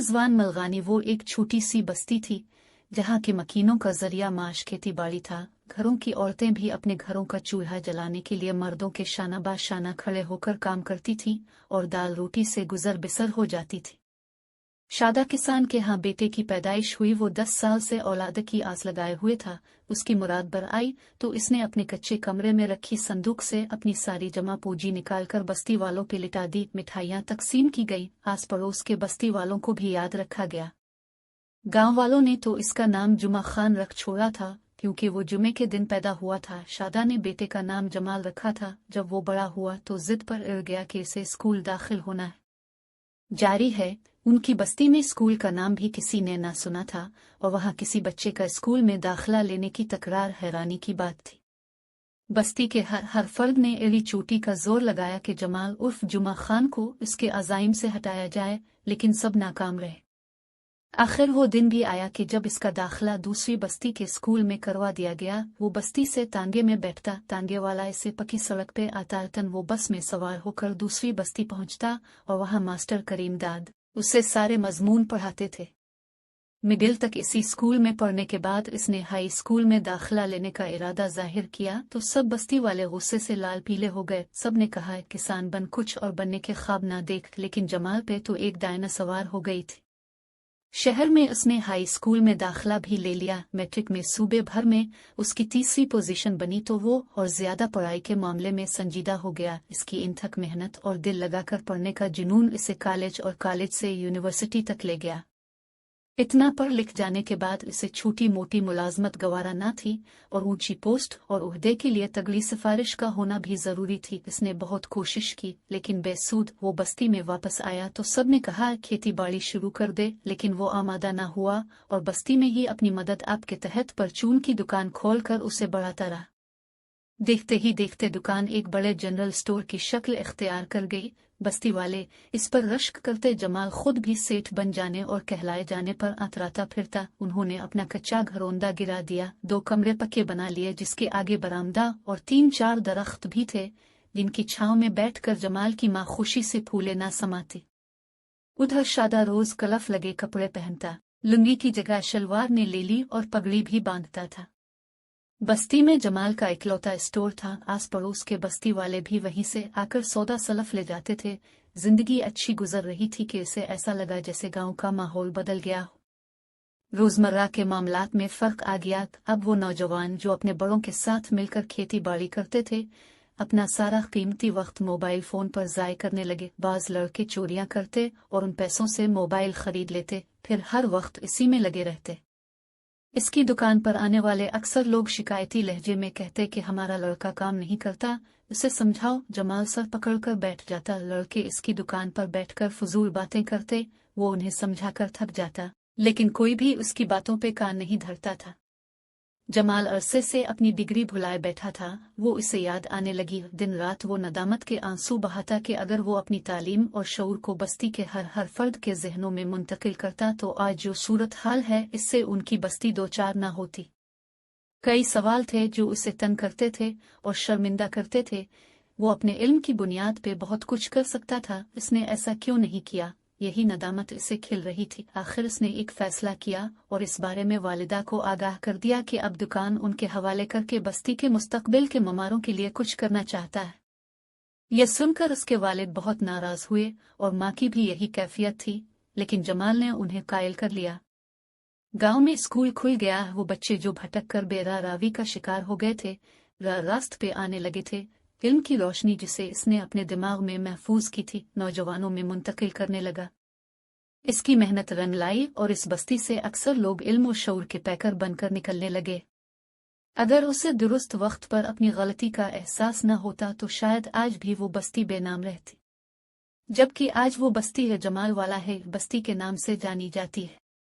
रिजवान मलगानी वो एक छोटी सी बस्ती थी जहाँ के मकीनों का जरिया माश खेती बाड़ी था। घरों की औरतें भी अपने घरों का चूल्हा जलाने के लिए मर्दों के शाना बाशाना खड़े होकर काम करती थीं और दाल रोटी से गुजर बसर हो जाती थी। शादा किसान के यहाँ बेटे की पैदाइश हुई। वो 10 साल से औलाद की आस लगाए हुए था। उसकी मुराद बर आई तो इसने अपने कच्चे कमरे में रखी संदूक से अपनी सारी जमा पूंजी निकालकर बस्ती वालों पे लिटा दी। मिठाइयाँ तकसीम की गई। आस पड़ोस के बस्ती वालों को भी याद रखा गया। गांव वालों ने तो इसका नाम जुमा खान रख छोड़ा था क्योंकि वो जुमे के दिन पैदा हुआ था। शादा ने बेटे का नाम जमाल रखा था। जब वो बड़ा हुआ तो जिद पर अड़ गया कि इसे स्कूल दाखिल होना है। जारी है, उनकी बस्ती में स्कूल का नाम भी किसी ने ना सुना था और वहां किसी बच्चे का स्कूल में दाखिला लेने की तकरार हैरानी की बात थी। बस्ती के हर फर्द ने एड़ी चोटी का जोर लगाया कि जमाल उर्फ जुमा खान को इसके अज़ाइम से हटाया जाए, लेकिन सब नाकाम रहे। आखिर वो दिन भी आया कि जब इसका दाखिला दूसरी बस्ती के स्कूल में करवा दिया गया। वो बस्ती से तांगे में बैठता, तांगे वाला इसे पक्की सड़क पे आता, तन वो बस में सवार होकर दूसरी बस्ती पहुंचता और वहां मास्टर करीम दाद उसे सारे मजमून पढ़ाते थे। मिडिल तक इसी स्कूल में पढ़ने के बाद इसने हाई स्कूल में दाखिला लेने का इरादा जाहिर किया तो सब बस्ती वाले गुस्से से लाल पीले हो गए। सब ने कहा किसान बन कुछ और बनने के ख्वाब ना देख, लेकिन जमाल पे तो एक डायना सवार हो गई थी। शहर में उसने हाई स्कूल में दाखिला भी ले लिया। मैट्रिक में सूबे भर में उसकी तीसरी पोजीशन बनी तो वो और ज्यादा पढ़ाई के मामले में संजीदा हो गया। इसकी इंथक मेहनत और दिल लगाकर पढ़ने का जुनून इसे कॉलेज और कॉलेज से यूनिवर्सिटी तक ले गया। इतना पढ़ लिख जाने के बाद इसे छोटी मोटी मुलाजमत गवारा ना थी और ऊंची पोस्ट और उहदे के लिए तगड़ी सिफारिश का होना भी जरूरी थी। इसने बहुत कोशिश की लेकिन बेसूद। वो बस्ती में वापस आया तो सब ने कहा खेती बाड़ी शुरू कर दे, लेकिन वो आमादा ना हुआ और बस्ती में ही अपनी मदद आप के तहत परचून की दुकान खोलकर उसे बढ़ाता रहा। देखते ही देखते दुकान एक बड़े जनरल स्टोर की शक्ल इख्तियार कर गई। बस्ती वाले इस पर रश्क करते। जमाल खुद भी सेठ बन जाने और कहलाए जाने पर आतराता फिरता। उन्होंने अपना कच्चा घरौंदा गिरा दिया, 2 कमरे पक्के बना लिए जिसके आगे बरामदा और 3-4 दरख्त भी थे जिनकी छांव में बैठकर जमाल की माँ खुशी से फूले ना समाती। उधर शादा रोज कलफ लगे कपड़े पहनता, लुंगी की जगह शलवार ने ले ली और पगड़ी भी बांधता था। बस्ती में जमाल का इकलौता स्टोर था। आस पड़ोस के बस्ती वाले भी वहीं से आकर सौदा सलफ ले जाते थे। जिंदगी अच्छी गुजर रही थी कि इसे ऐसा लगा जैसे गांव का माहौल बदल गया हो। रोजमर्रा के मामलात में फर्क आ गया। अब वो नौजवान जो अपने बड़ों के साथ मिलकर खेती बाड़ी करते थे, अपना सारा कीमती वक्त मोबाइल फोन पर ज़ाय करने लगे। बाज लड़के चोरियां करते और उन पैसों से मोबाइल खरीद लेते, फिर हर वक्त इसी में लगे रहते। इसकी दुकान पर आने वाले अक्सर लोग शिकायती लहजे में कहते कि हमारा लड़का काम नहीं करता, इसे समझाओ। जमाल सर पकड़कर बैठ जाता। लड़के इसकी दुकान पर बैठकर फजूल बातें करते। वो उन्हें समझाकर थक जाता, लेकिन कोई भी उसकी बातों पे कान नहीं धरता था। जमाल अरसे से अपनी डिग्री भुलाए बैठा था। वो इसे याद आने लगी। दिन रात वो नदामत के आंसू बहाता कि अगर वो अपनी तालीम और शऊर को बस्ती के हर फर्द के जहनों में मुंतकिल करता तो आज जो सूरत हाल है इससे उनकी बस्ती 2-4 ना होती। कई सवाल थे जो उसे तंग करते थे और शर्मिंदा करते थे। वो अपने इल्म की बुनियाद पे बहुत कुछ कर सकता था, इसने ऐसा क्यों नहीं किया? यही नदामत इसे खिल रही थी। आखिर उसने एक फैसला किया और इस बारे में वालिदा को आगाह कर दिया कि अब दुकान उनके हवाले करके बस्ती के मुस्तकबिल के ममारों के लिए कुछ करना चाहता है। यह सुनकर उसके वालिद बहुत नाराज हुए और माँ की भी यही कैफियत थी, लेकिन जमाल ने उन्हें कायल कर लिया। गांव में स्कूल खुल गया। वो बच्चे जो भटक कर बेरारावी का शिकार हो गए थे रास्त पे आने लगे थे। इल्म की रोशनी जिसे इसने अपने दिमाग में महफूज की थी नौजवानों में मुंतकिल करने लगा। इसकी मेहनत रंग लाई और इस बस्ती से अक्सर लोग इल्म और शऊर के पैकर बनकर निकलने लगे। अगर उसे दुरुस्त वक्त पर अपनी गलती का एहसास न होता तो शायद आज भी वो बस्ती बेनाम रहती, जबकि आज वो बस्ती है जमाल वाला है, बस्ती के नाम से जानी जाती है।